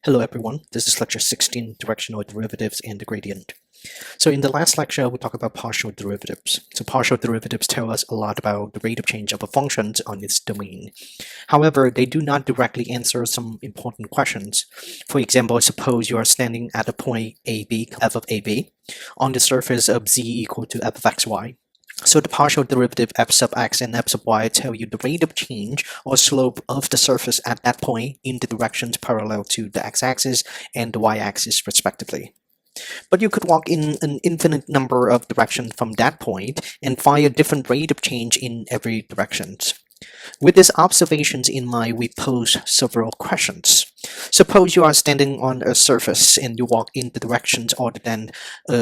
Hello everyone, this is lecture 16, Directional Derivatives and the Gradient. So in the last lecture, we talked about partial derivatives. So partial derivatives tell us a lot about the rate of change of a function on its domain. However, they do not directly answer some important questions. For example, suppose you are standing at a point AB, f of AB, on the surface of z equal to f of xy. So the partial derivative f sub x and f sub y tell you the rate of change or slope of the surface at that point in the directions parallel to the x-axis and the y-axis respectively. But you could walk in an infinite number of directions from that point and find a different rate of change in every direction. With these observations in mind, we pose several questions. Suppose you are standing on a surface and you walk in the directions other than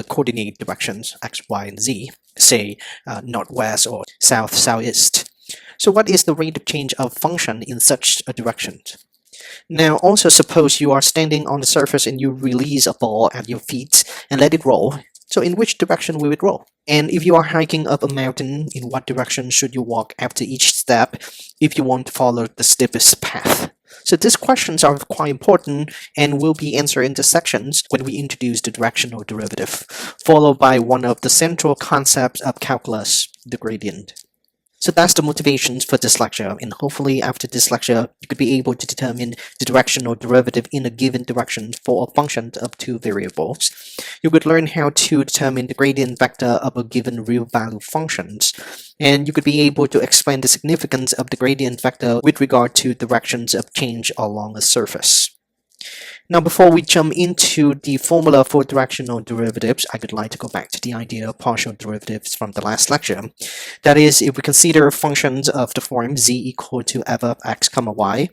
coordinate directions x, y, and z, say northwest or south, southeast. So what is the rate of change of function in such a direction? Now also suppose you are standing on the surface and you release a ball at your feet and let it roll. So in which direction will it roll? And if you are hiking up a mountain, in what direction should you walk after each step if you want to follow the steepest path? So these questions are quite important and will be answered in the sections when we introduce the directional derivative, followed by one of the central concepts of calculus, the gradient. So that's the motivations for this lecture, and hopefully after this lecture, you could be able to determine the directional derivative in a given direction for a function of two variables. You could learn how to determine the gradient vector of a given real value functions, and you could be able to explain the significance of the gradient vector with regard to directions of change along a surface. Now, before we jump into the formula for directional derivatives, I would like to go back to the idea of partial derivatives from the last lecture. That is, if we consider functions of the form z equal to f of x comma y,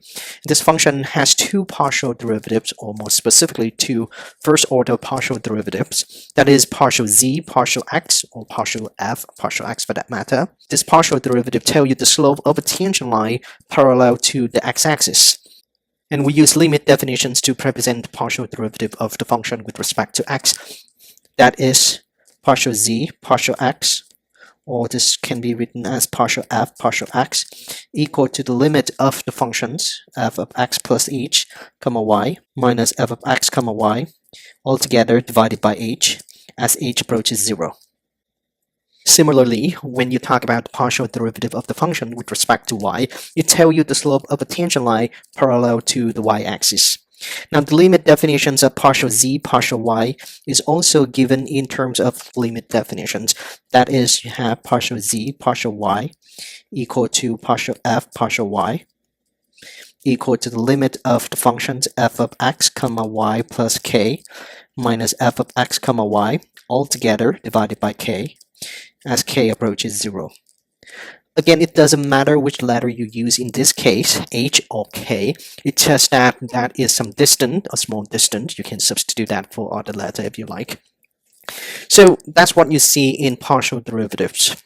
this function has two partial derivatives, or more specifically, two first-order partial derivatives. That is, partial z, partial x, or partial f, partial x for that matter. This partial derivative tells you the slope of a tangent line parallel to the x-axis. And we use limit definitions to represent the partial derivative of the function with respect to x. That is partial z, partial x, or this can be written as partial f, partial x, equal to the limit of the functions f of x plus h, comma y, minus f of x, comma y, altogether divided by h, as h approaches 0. Similarly, when you talk about the partial derivative of the function with respect to y, it tells you the slope of a tangent line parallel to the y-axis. Now, the limit definitions of partial z, partial y is also given in terms of limit definitions. That is, you have partial z, partial y equal to partial f, partial y equal to the limit of the functions f of x, comma y plus k minus f of x, comma y altogether divided by k, as k approaches 0. Again, it doesn't matter which letter you use in this case, h or k. It's just that that is some distance, a small distance. You can substitute that for other letter if you like. So that's what you see in partial derivatives.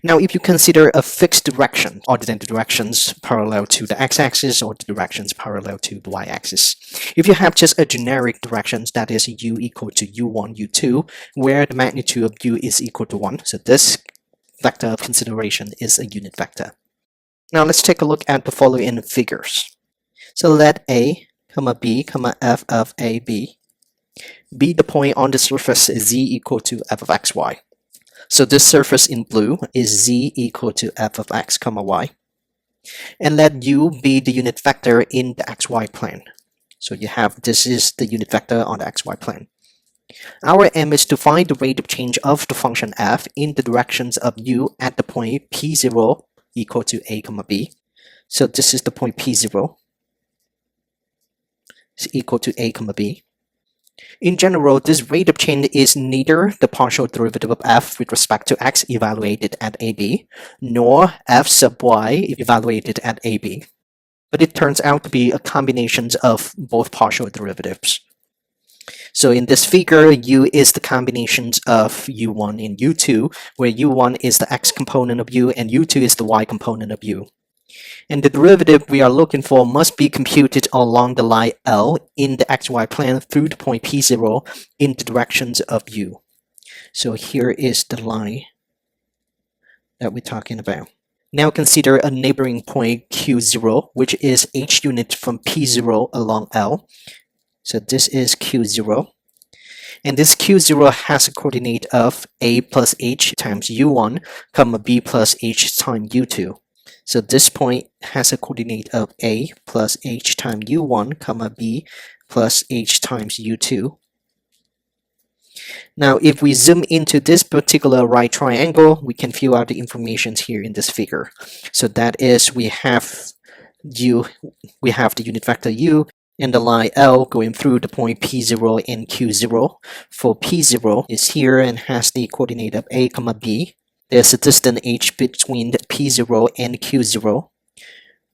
Now, if you consider a fixed direction, other than the directions parallel to the x-axis or the directions parallel to the y-axis. If you have just a generic directions, that is u equal to u1, u2, where the magnitude of u is equal to 1, so this vector of consideration is a unit vector. Now let's take a look at the following figures. So let a, comma b, comma f of a, b be the point on the surface z equal to f of xy. So this surface in blue is z equal to f of x, comma y. And let u be the unit vector in the xy plane. So you have this is the unit vector on the xy plane. Our aim is to find the rate of change of the function f in the directions of u at the point p0 equal to a, comma b. So this is the point p0 is equal to a, comma b. In general, this rate of change is neither the partial derivative of f with respect to x evaluated at ab, nor f sub y evaluated at ab. But it turns out to be a combination of both partial derivatives. So in this figure, u is the combinations of u1 and u2, where u1 is the x component of u and u2 is the y component of u. And the derivative we are looking for must be computed along the line L in the xy plane through the point P0 in the directions of u. So here is the line that we're talking about. Now consider a neighboring point Q0, which is h unit from P0 along L. So this is q0. And this q0 has a coordinate of a plus h times u1, comma b plus h times u2. So this point has a coordinate of a plus h times u1, comma b plus h times u2. Now, if we zoom into this particular right triangle, we can fill out the information here in this figure. So that is, we have the unit vector u, and the line L going through the point P0 and Q0. For P0 is here and has the coordinate of A, comma B. There's a distance h between the P0 and Q0.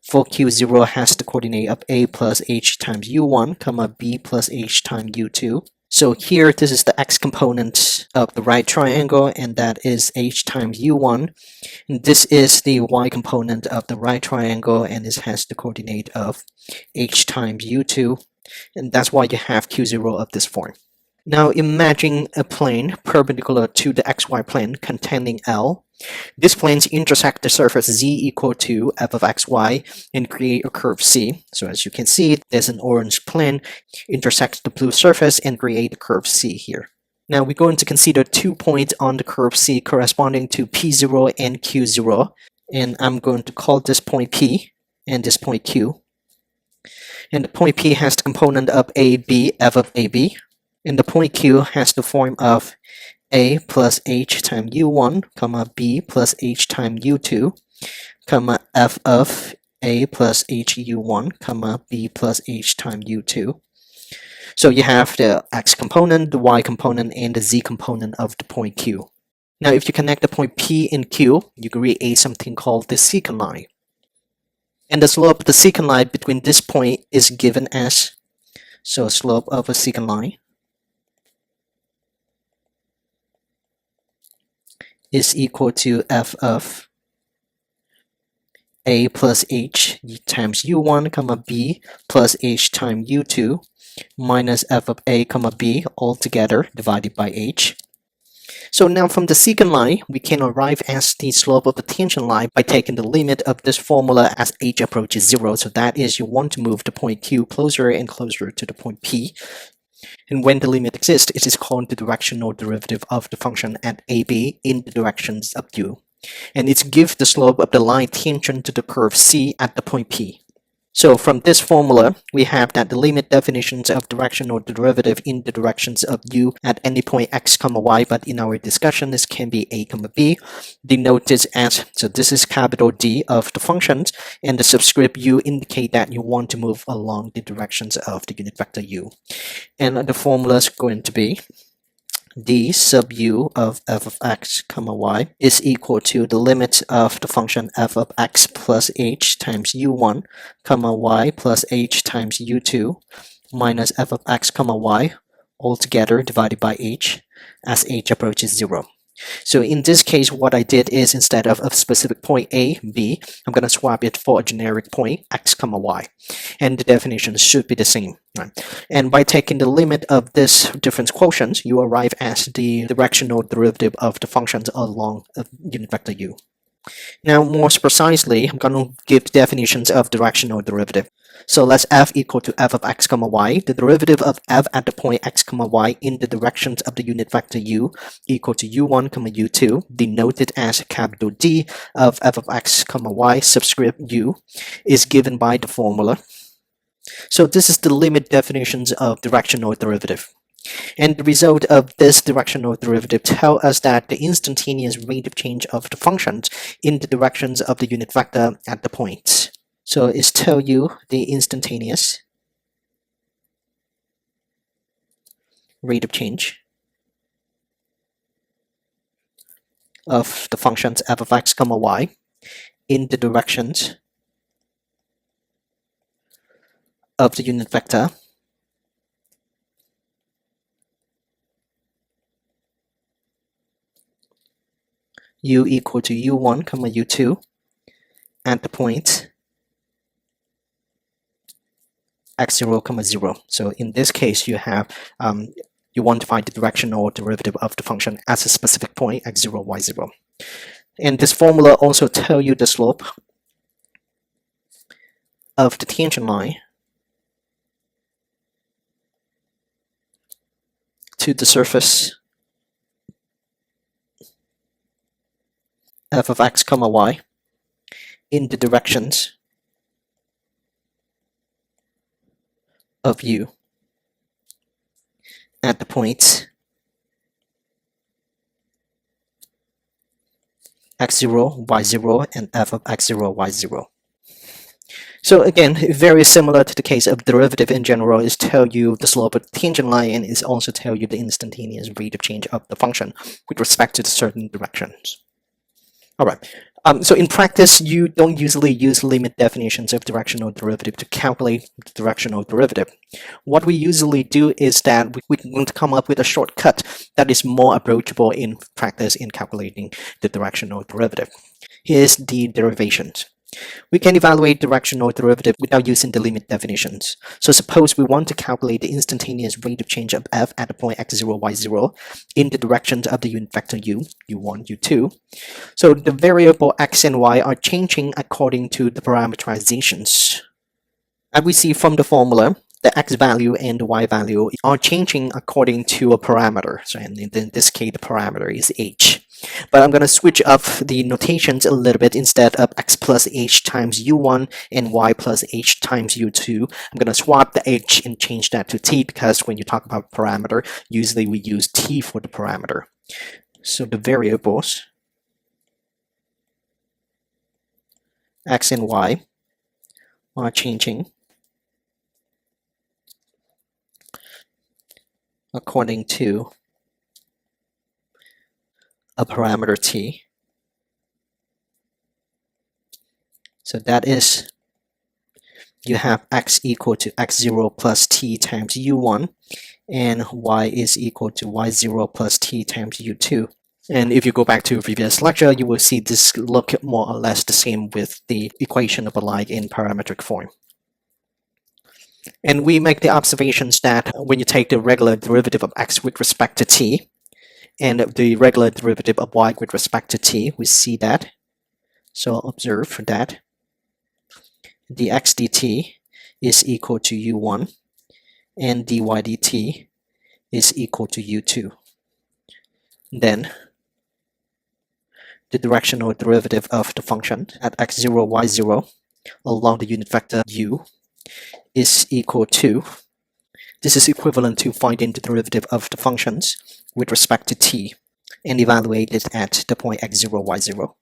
For Q0 has the coordinate of A plus h times U1, comma B plus h times U2. So here, this is the x component of the right triangle, and that is h times u1. And this is the y component of the right triangle, and this has the coordinate of h times u2. And that's why you have q0 of this form. Now imagine a plane perpendicular to the xy plane containing L. These planes intersect the surface z equal to f of xy and create a curve C. So as you can see, there's an orange plane intersects the blue surface and create a curve C here. Now we're going to consider 2 points on the curve C corresponding to P0 and Q0. And I'm going to call this point P and this point Q. And the point P has the component of AB, f of AB. And the point Q has the form of a plus h times u1, comma b plus h times u2, comma f of a plus h u1, comma b plus h times u2. So you have the x component, the y component, and the z component of the point Q. Now if you connect the point P and Q, you create something called the secant line. And the slope of the secant line between this point is given as, so slope of a secant line is equal to f of a plus h times u1, comma b plus h times u2 minus f of a, comma b all together divided by h. So now from the secant line, we can arrive at the slope of the tangent line by taking the limit of this formula as h approaches 0. So that is, you want to move the point Q closer and closer to the point P. And when the limit exists, it is called the directional derivative of the function at AB in the directions of u. And it gives the slope of the line tangent to the curve C at the point P. So from this formula, we have that the limit definitions of directional derivative in the directions of u at any point x, comma y, but in our discussion, this can be a, comma b, denoted as, so this is capital D of the functions, and the subscript u indicate that you want to move along the directions of the unit vector u. And the formula is going to be d sub u of f of x, comma y is equal to the limit of the function f of x plus h times u1, comma y plus h times u2 minus f of x, comma y all together divided by h as h approaches 0. So in this case, what I did is, instead of a specific point A, B, I'm going to swap it for a generic point x, comma y. And the definition should be the same. Right? And by taking the limit of this difference quotient, you arrive at the directional derivative of the functions along a unit vector u. Now, more precisely, I'm going to give definitions of directional derivative. So let's f equal to f of x, comma y. The derivative of f at the point x, comma y in the directions of the unit vector u equal to u1, comma u2, denoted as capital D of f of x, comma y subscript u, is given by the formula. So this is the limit definitions of directional derivative. And the result of this directional derivative tell us that the instantaneous rate of change of the functions in the directions of the unit vector at the points. So it's tell you the instantaneous rate of change of the functions f of x, comma y in the directions of the unit vector u equal to u1, comma u2 at the point x0, comma 0. So in this case, you have you want to find the directional derivative of the function at a specific point x0, y0. And this formula also tell you the slope of the tangent line to the surface f of x comma y in the directions of u at the points x0, y0, and f of x0, y0. So again, very similar to the case of derivative in general, is tell you the slope of the tangent line and is also tell you the instantaneous rate of change of the function with respect to the certain directions. All right. So in practice, you don't usually use limit definitions of directional derivative to calculate the directional derivative. What we usually do is that we want to come up with a shortcut that is more approachable in practice in calculating the directional derivative. Here's the derivations. We can evaluate directional derivative without using the limit definitions. So suppose we want to calculate the instantaneous rate of change of f at the point x0, y0 in the directions of the unit vector u, u1, u2. So the variable x and y are changing according to the parameterizations. As we see from the formula, the x value and the y value are changing according to a parameter. So in this case, the parameter is h. But I'm going to switch up the notations a little bit. Instead of x plus h times u1 and y plus h times u2, I'm going to swap the h and change that to t, because when you talk about parameter, usually we use t for the parameter. So the variables x and y are changing according to a parameter t. So that is, you have x equal to x0 plus t times u1, and y is equal to y0 plus t times u2. And if you go back to a previous lecture, you will see this look more or less the same with the equation of a line in parametric form. And we make the observations that when you take the regular derivative of x with respect to t, and the regular derivative of y with respect to t, we see that. So observe that dx dt is equal to u1 and dy dt is equal to u2. Then the directional derivative of the function at x0, y0 along the unit vector u is equal to, this is equivalent to finding the derivative of the functions with respect to t and evaluate it at the point x0, y0.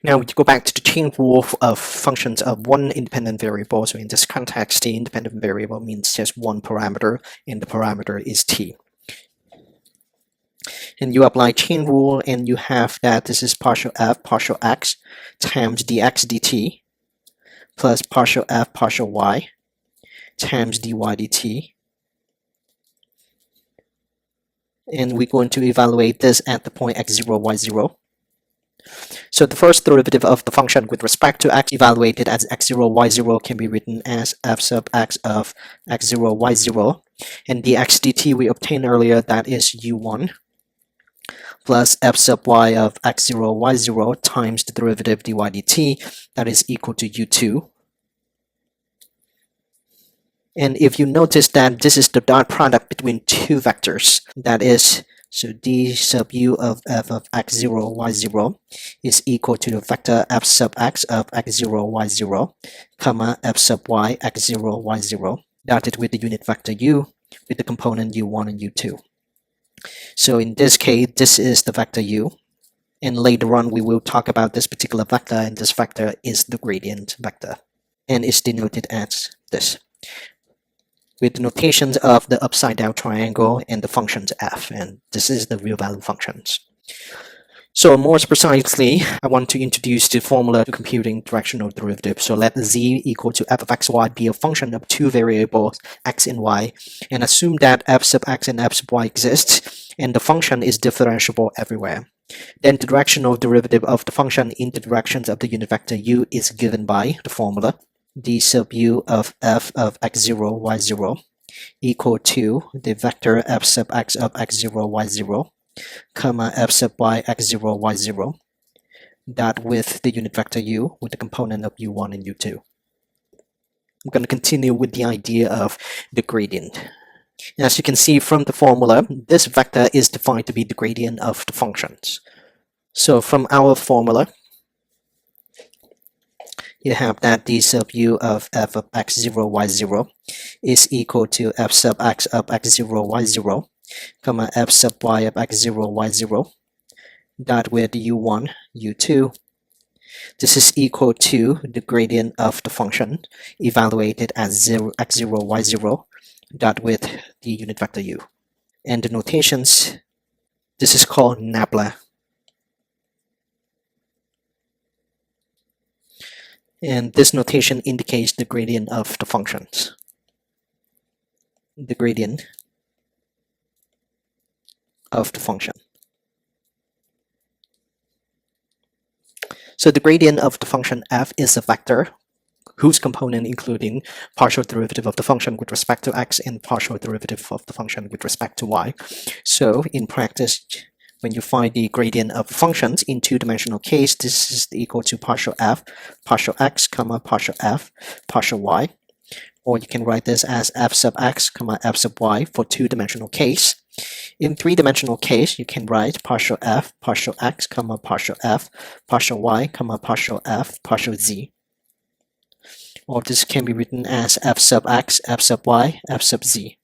Now we go back to the chain rule of functions of one independent variable. So in this context, the independent variable means just one parameter, and the parameter is t. And you apply chain rule, and you have that this is partial f partial x times dx dt plus partial f partial y times dy dt. And we're going to evaluate this at the point x0, y0. So the first derivative of the function with respect to x evaluated as x0, y0 can be written as f sub x of x0, y0. And the dx dt we obtained earlier, that is u1 plus f sub y of x0, y0 times the derivative dy dt, that is equal to u2. And if you notice that this is the dot product between two vectors, that is, so d sub u of f of x0, y0 is equal to the vector f sub x of x0, y0, comma f sub y x0, y0, dotted with the unit vector u with the component u1 and u2. So in this case, this is the vector u, and later on we will talk about this particular vector, and this vector is the gradient vector, and is denoted as this, with the notations of the upside down triangle and the functions f, and this is the real value functions. So more precisely, I want to introduce the formula to computing directional derivative. So let z equal to f of xy be a function of two variables x and y, and assume that f sub x and f sub y exists, and the function is differentiable everywhere. Then the directional derivative of the function in the directions of the unit vector u is given by the formula d sub u of f of x0, y0 equal to the vector f sub x of x0, y0, comma f sub y x0, y0, dot with the unit vector u with the component of u1 and u2. I'm going to continue with the idea of the gradient. As you can see from the formula, this vector is defined to be the gradient of the functions. So from our formula, you have that d sub u of f of x0, y0 is equal to f sub x of x0, y0, comma f sub y of x0, y0, dot with u1, u2. This is equal to the gradient of the function evaluated as x0, y0, dot with the unit vector u. And the notations, this is called nabla. And this notation indicates the gradient of the functions. The gradient of the function. So the gradient of the function f is a vector whose component including partial derivative of the function with respect to x and partial derivative of the function with respect to y. So in practice, when you find the gradient of functions in two-dimensional case, this is equal to partial f, partial x, comma, partial f, partial y. Or you can write this as f sub x, comma, f sub y for two-dimensional case. In three-dimensional case, you can write partial f, partial x, comma, partial f, partial y, comma, partial f, partial z. Or this can be written as f sub x, f sub y, f sub z.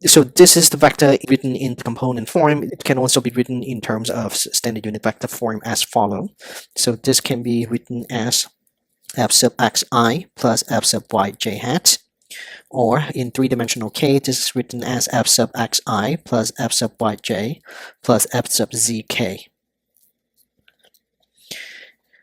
So this is the vector written in the component form. It can also be written in terms of standard unit vector form as follows. So this can be written as f sub xi plus f sub yj hat. Or in three-dimensional case, this is written as f sub xi plus f sub yj plus f sub zk.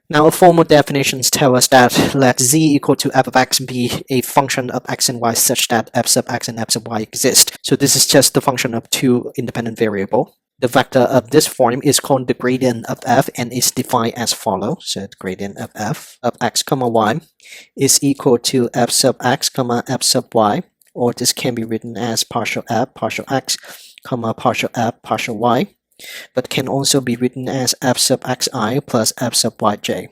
Now, formal definitions tell us that let z equal to f of x be a function of x and y such that f sub x and f sub y exist. So this is just the function of two independent variables. The vector of this form is called the gradient of f and is defined as follows. So the gradient of f of x comma y is equal to f sub x comma f sub y, or this can be written as partial f, partial x, comma, partial f, partial y, but can also be written as f sub xi plus f sub yj.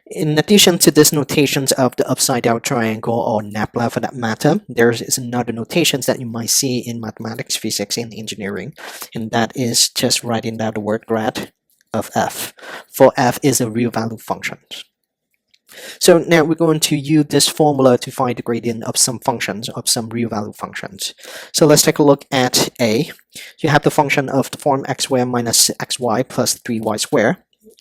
In addition to this notations of the upside down triangle or nabla for that matter, there is another notations that you might see in mathematics, physics, and engineering, and that is just writing down the word grad of f, for f is a real value function. So now we're going to use this formula to find the gradient of some functions, of some real value functions. So let's take a look at A. You have the function of the form x squared minus xy plus 3y squared.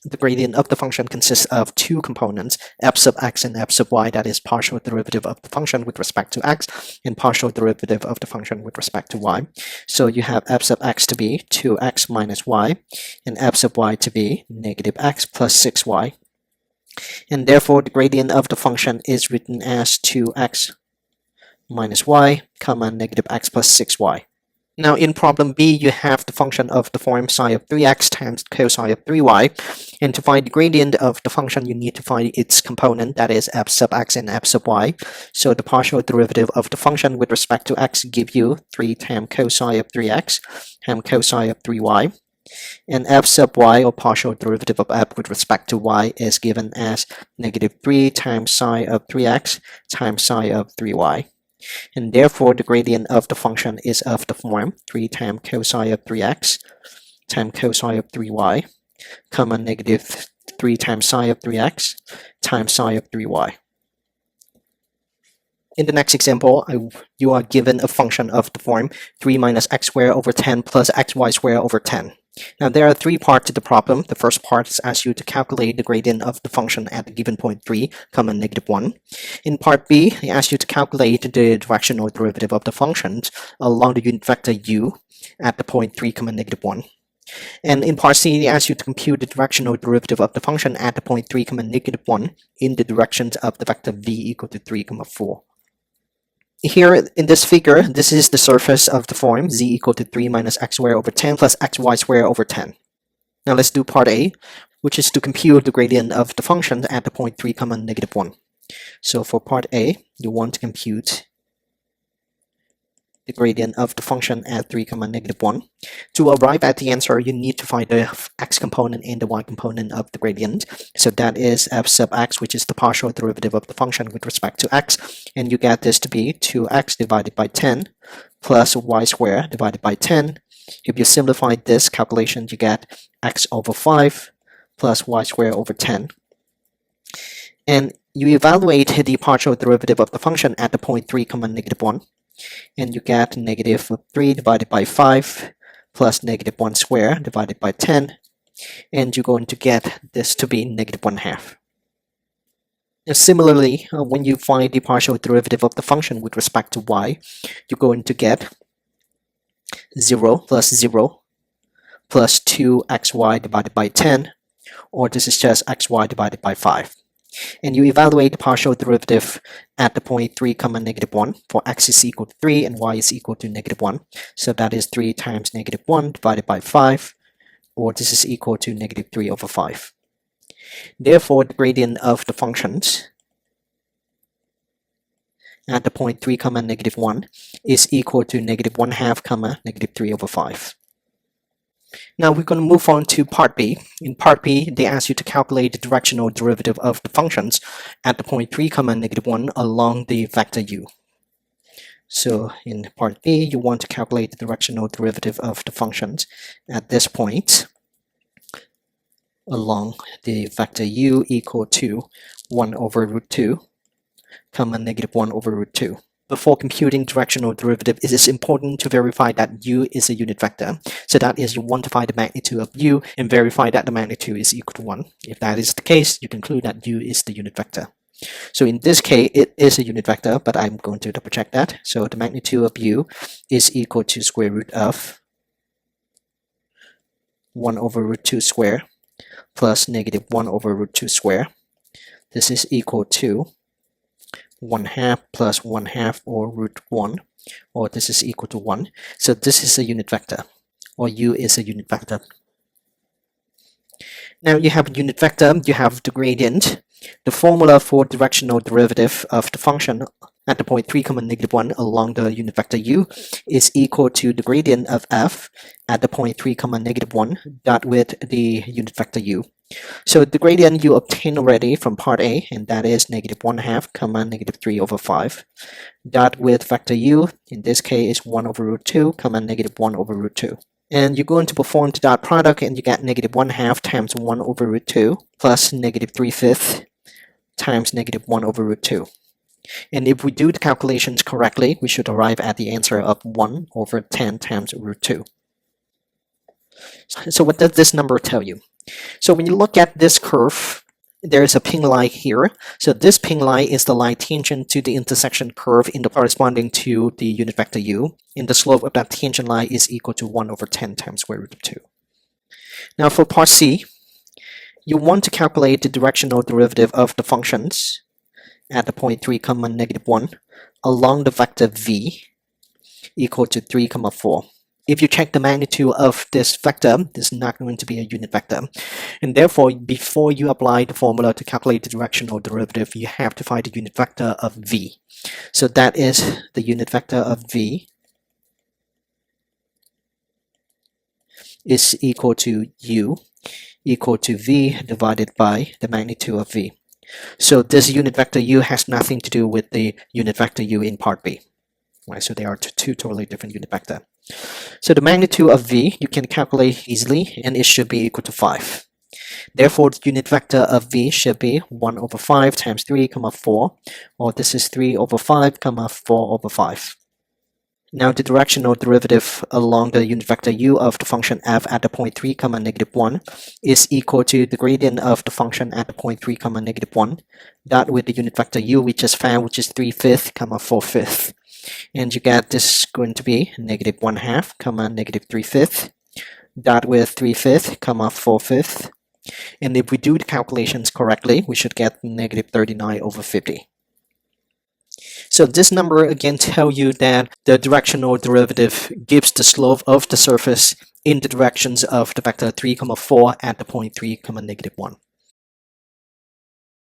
The gradient of the function consists of two components, f sub x and f sub y, that is partial derivative of the function with respect to x and partial derivative of the function with respect to y. So you have f sub x to be 2x minus y and f sub y to be negative x plus 6y. And therefore the gradient of the function is written as 2x minus y, comma, negative x plus 6y. Now in problem B, you have the function of the form psi of 3x times cosine of 3y. And to find the gradient of the function, you need to find its component, that is f sub x and f sub y. So the partial derivative of the function with respect to x give you 3 times cosine of 3x times cosine of 3y. And f sub y, or partial derivative of f with respect to y, is given as negative 3 times sine of 3x times sine of 3y. And therefore, the gradient of the function is of the form 3 times cosine of 3x times cosine of 3y, comma, negative 3 times sine of 3x times sine of 3y. In the next example, you are given a function of the form 3 minus x squared over 10 plus xy squared over 10. Now there are three parts to the problem. The first part is asks you to calculate the gradient of the function at the given point 3, comma, negative 1. In part B, it asks you to calculate the directional derivative of the functions along the unit vector u at the point 3, comma, negative 1. And in part C, it asks you to compute the directional derivative of the function at the point 3, comma, negative 1 in the directions of the vector v equal to 3, comma, 4. Here in this figure, this is the surface of the form z equal to 3 minus x squared over 10 plus xy squared over 10. Now let's do part A, which is to compute the gradient of the function at the point 3, comma, negative 1. So for part A, you want to compute the gradient of the function at 3, comma, negative 1. To arrive at the answer, you need to find the x component and the y component of the gradient. So that is f sub x, which is the partial derivative of the function with respect to x. And you get this to be 2x divided by 10 plus y squared divided by 10. If you simplify this calculation, you get x over 5 plus y squared over 10. And you evaluate the partial derivative of the function at the point 3, negative 1. And you get negative 3 divided by 5 plus negative 1 squared divided by 10. And you're going to get this to be negative 1/2. Now, similarly, when you find the partial derivative of the function with respect to y, you're going to get 0 plus 2xy divided by 10, or this is just xy divided by 5. And you evaluate the partial derivative at the point 3, negative 1 for x is equal to 3 and y is equal to negative 1. So that is 3 times negative 1 divided by 5, or this is equal to negative 3 over 5. Therefore, the gradient of the functions at the point 3, negative 1 is equal to negative 1/2, negative 3 over 5. Now we're going to move on to part B. In part B, they ask you to calculate the directional derivative of the functions at the point 3, negative 1 along the vector u. So in part B, you want to calculate the directional derivative of the functions at this point along the vector u equal to 1 over root 2, negative 1 over root 2. Before computing directional derivative, it is important to verify that u is a unit vector. So that is, you want to find the magnitude of u and verify that the magnitude is equal to 1. If that is the case, you conclude that u is the unit vector. So in this case, it is a unit vector, but I'm going to double check that. So the magnitude of u is equal to square root of 1 over root 2 square plus negative 1 over root 2 square. This is equal to 1/2 plus 1/2 or root 1, or this is equal to 1. So this is a unit vector, or u is a unit vector. Now you have a unit vector, you have the gradient. The formula for directional derivative of the function at the point 3, negative 1 along the unit vector u is equal to the gradient of f at the point 3, negative 1 dot with the unit vector u. So the gradient you obtained already from part A, and that is negative 1/2, negative 3 over 5, dot with vector u, in this case is 1 over root 2, negative 1 over root 2. And you're going to perform the dot product, and you get negative 1/2 times 1 over root 2 plus negative 3/5 times negative 1 over root 2. And if we do the calculations correctly, we should arrive at the answer of 1 over 10 times root 2. So what does this number tell you? So when you look at this curve, there's a pink line here. So this pink line is the line tangent to the intersection curve in the corresponding to the unit vector u. And the slope of that tangent line is equal to 1 over 10 times square root of 2. Now for part C, you want to calculate the directional derivative of the functions at the point 3, negative 1 along the vector v equal to 3, 4. If you check the magnitude of this vector, this is not going to be a unit vector. And therefore, before you apply the formula to calculate the directional derivative, you have to find the unit vector of v. So that is the unit vector of v is equal to u equal to v divided by the magnitude of v. So this unit vector u has nothing to do with the unit vector u in part B. Right, so they are two totally different unit vector. So the magnitude of v you can calculate easily, and it should be equal to 5. Therefore, the unit vector of v should be 1 over 5 times 3, 4, or this is 3 over 5, 4 over 5. Now the directional derivative along the unit vector u of the function f at the point 3, negative 1 is equal to the gradient of the function at the point 3, negative 1 dot with the unit vector u we just found, which is 3/5, 4/5. And you get this going to be negative 1/2, negative 3/5 dot with 3/5, 4/5. And if we do the calculations correctly, we should get negative 39 over 50. So this number again tells you that the directional derivative gives the slope of the surface in the directions of the vector 3, 4 at the point 3, negative 1.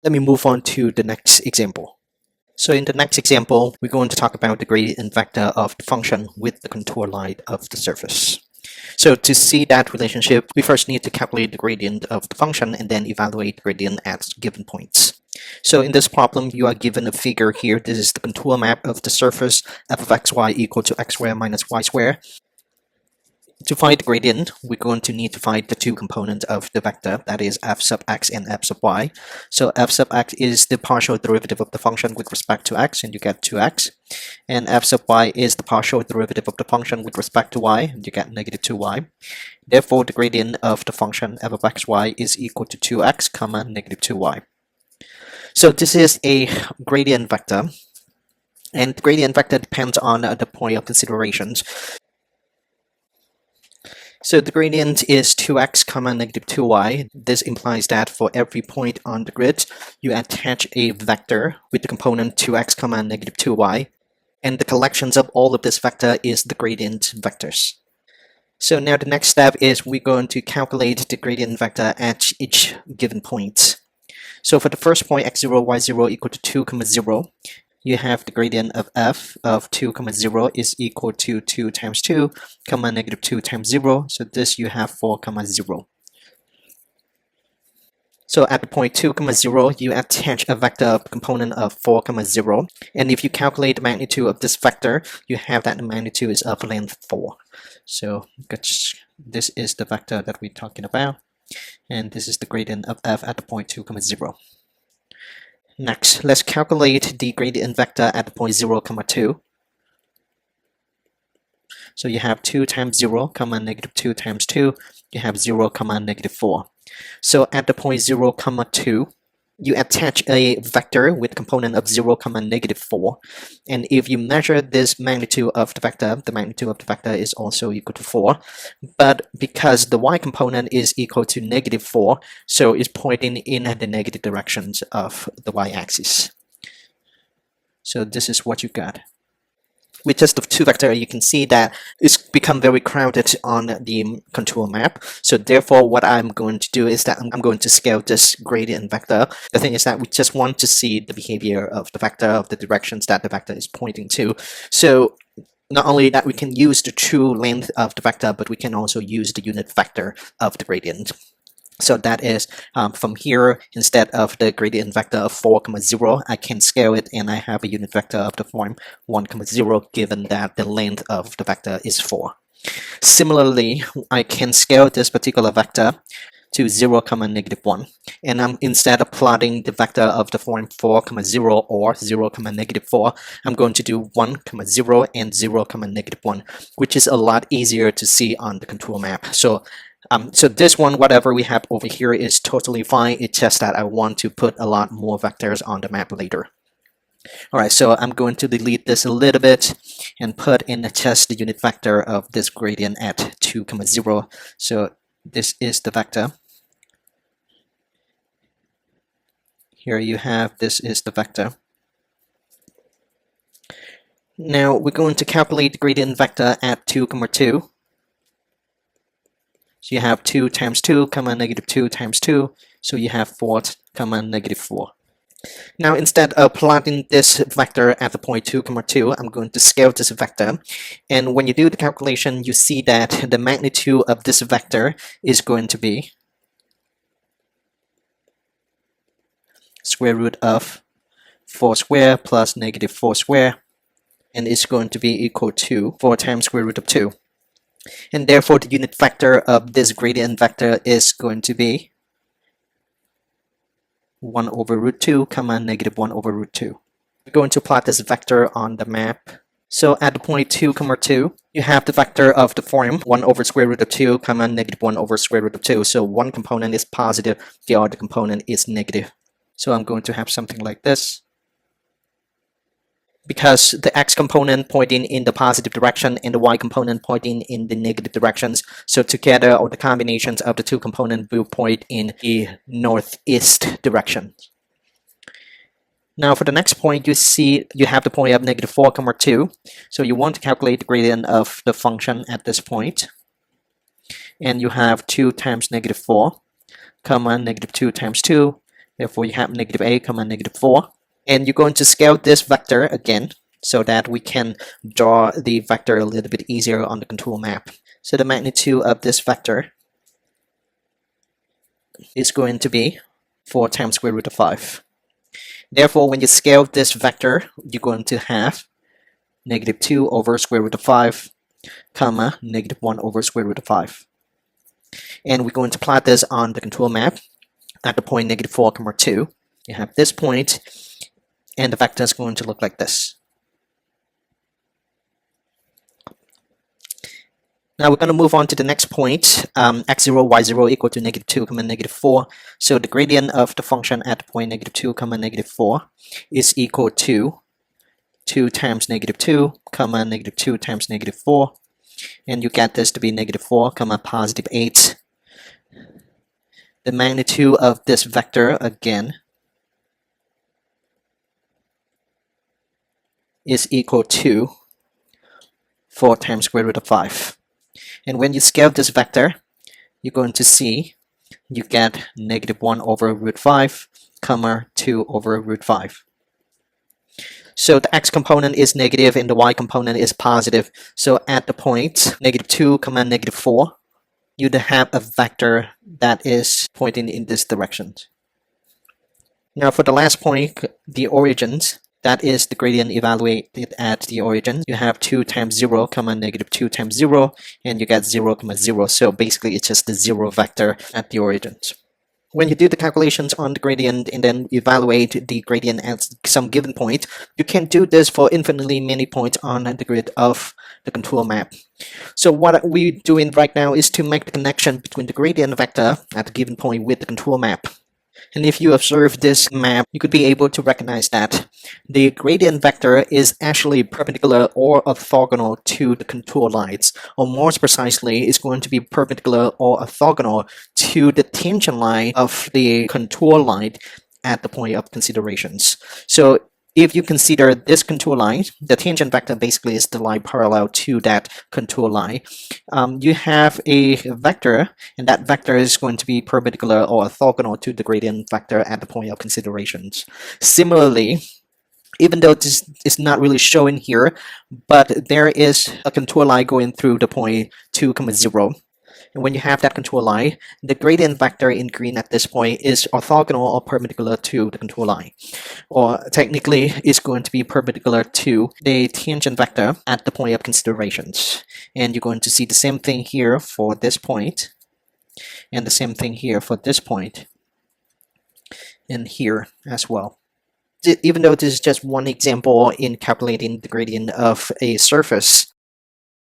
Let me move on to the next example. So in the next example, we're going to talk about the gradient vector of the function with the contour line of the surface. So to see that relationship, we first need to calculate the gradient of the function and then evaluate the gradient at given points. So in this problem, you are given a figure here. This is the contour map of the surface f of xy equal to x squared minus y squared. To find the gradient, we're going to need to find the two components of the vector, that is f sub x and f sub y. So f sub x is the partial derivative of the function with respect to x, and you get 2x. And f sub y is the partial derivative of the function with respect to y, and you get negative 2y. Therefore, the gradient of the function f of xy is equal to 2x comma negative 2y. So this is a gradient vector, and the gradient vector depends on the point of considerations. So the gradient is 2x comma negative 2y. This implies that for every point on the grid, you attach a vector with the component 2x comma negative 2y, and the collections of all of this vector is the gradient vectors. So now the next step is we're going to calculate the gradient vector at each given point. So for the first point, x0, y0 equal to 2, 0, you have the gradient of f of 2, 0 is equal to 2 times 2, negative 2 times 0. So this you have 4, 0. So at the point 2, 0, you attach a vector component of 4, 0. And if you calculate the magnitude of this vector, you have that the magnitude is of length 4. So this is the vector that we're talking about. And this is the gradient of f at the point 2, 0. Next, let's calculate the gradient vector at the point 0, 2. So you have 2 times 0, negative 2 times 2, you have 0, negative 4. So at the point 0, 2, you attach a vector with component of 0, negative 4. And if you measure this magnitude of the magnitude of the vector is also equal to 4. But because the y component is equal to negative 4, so it's pointing in the negative directions of the y-axis. So this is what you got. With just the two vectors, you can see that it's become very crowded on the contour map. So therefore, what I'm going to do is that I'm going to scale this gradient vector. The thing is that we just want to see the behavior of the vector, of the directions that the vector is pointing to. So not only that we can use the true length of the vector, but we can also use the unit vector of the gradient. So that is from here, instead of the gradient vector of 4, 0, I can scale it and I have a unit vector of the form 1, 0, given that the length of the vector is 4. Similarly, I can scale this particular vector to 0, negative 1. And I'm instead of plotting the vector of the form 4, 0 or 0, negative 4, I'm going to do 1, 0 and 0, negative 1, which is a lot easier to see on the contour map. So this one, whatever we have over here is totally fine. It's just that I want to put a lot more vectors on the map later. Alright, so I'm going to delete this a little bit and put in just the unit vector of this gradient at 2, 0. So this is the vector. Here you have, this is the vector. Now we're going to calculate the gradient vector at 2, 2. So you have 2 times 2, negative 2 times 2. So you have 4, negative 4. Now instead of plotting this vector at the point 2, 2, I'm going to scale this vector. And when you do the calculation, you see that the magnitude of this vector is going to be square root of 4 squared plus negative 4 squared. And it's going to be equal to 4 times square root of 2. And therefore, the unit vector of this gradient vector is going to be 1 over root 2, negative 1 over root 2. We're going to plot this vector on the map. So at the point 2, 2, you have the vector of the form 1 over square root of 2, negative 1 over square root of 2. So one component is positive, the other component is negative. So I'm going to have something like this. Because the x component pointing in the positive direction and the y component pointing in the negative directions. So together, or the combinations of the two components will point in the northeast direction. Now for the next point, you see you have the point of negative 4, 2. So you want to calculate the gradient of the function at this point. And you have 2 times negative 4, negative 2 times 2. Therefore, you have negative a, negative 4. And you're going to scale this vector again so that we can draw the vector a little bit easier on the contour map. So the magnitude of this vector is going to be 4 times square root of 5. Therefore, when you scale this vector, you're going to have -2 over square root of 5, comma, -1 over square root of 5. And we're going to plot this on the contour map at the point -4, 2. You have this point, and the vector is going to look like this. Now we're going to move on to the next point, x0, y0 equal to -2, -4. So the gradient of the function at the point -2, -4 is equal to 2 times -2, -2 times -4. And you get this to be -4, positive 8. The magnitude of this vector, again, is equal to 4 times square root of 5. And when you scale this vector, you're going to see you get -1 over root 5, 2 over root 5. So the x component is negative and the y component is positive. So at the point -2, -4, you'd have a vector that is pointing in this direction. Now for the last point, the origins, that is the gradient evaluated at the origin. You have 2 times 0, -2 times 0, and you get 0, 0. So basically it's just the 0 vector at the origins. When you do the calculations on the gradient and then evaluate the gradient at some given point, you can do this for infinitely many points on the grid of the contour map. So what we're doing right now is to make the connection between the gradient vector at a given point with the contour map. And if you observe this map, you could be able to recognize that the gradient vector is actually perpendicular or orthogonal to the contour lines, or more precisely, it's going to be perpendicular or orthogonal to the tangent line of the contour line at the point of considerations. So if you consider this contour line, the tangent vector basically is the line parallel to that contour line. You have a vector, and that vector is going to be perpendicular or orthogonal to the gradient vector at the point of considerations. Similarly, even though this is not really shown here, but there is a contour line going through the point 2, 0. And when you have that contour line, the gradient vector in green at this point is orthogonal or perpendicular to the contour line. Or technically, it's going to be perpendicular to the tangent vector at the point of considerations. And you're going to see the same thing here for this point, and the same thing here for this point, and here as well. Even though this is just one example in calculating the gradient of a surface,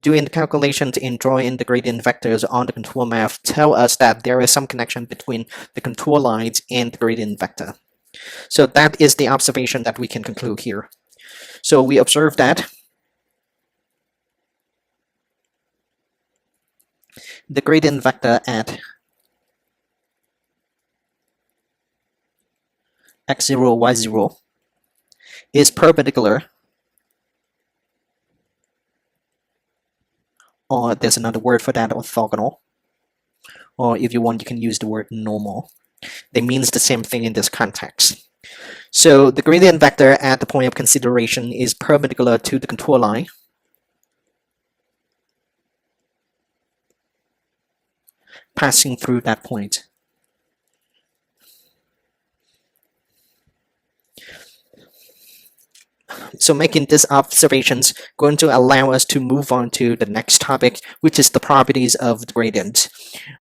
doing the calculations and drawing the gradient vectors on the contour map tell us that there is some connection between the contour lines and the gradient vector. So that is the observation that we can conclude here. So we observe that the gradient vector at x0, y0 is perpendicular, or there's another word for that, orthogonal, or if you want, you can use the word normal. They means the same thing in this context. So the gradient vector at the point of consideration is perpendicular to the contour line, passing through that point. So making these observations going to allow us to move on to the next topic, which is the properties of the gradient.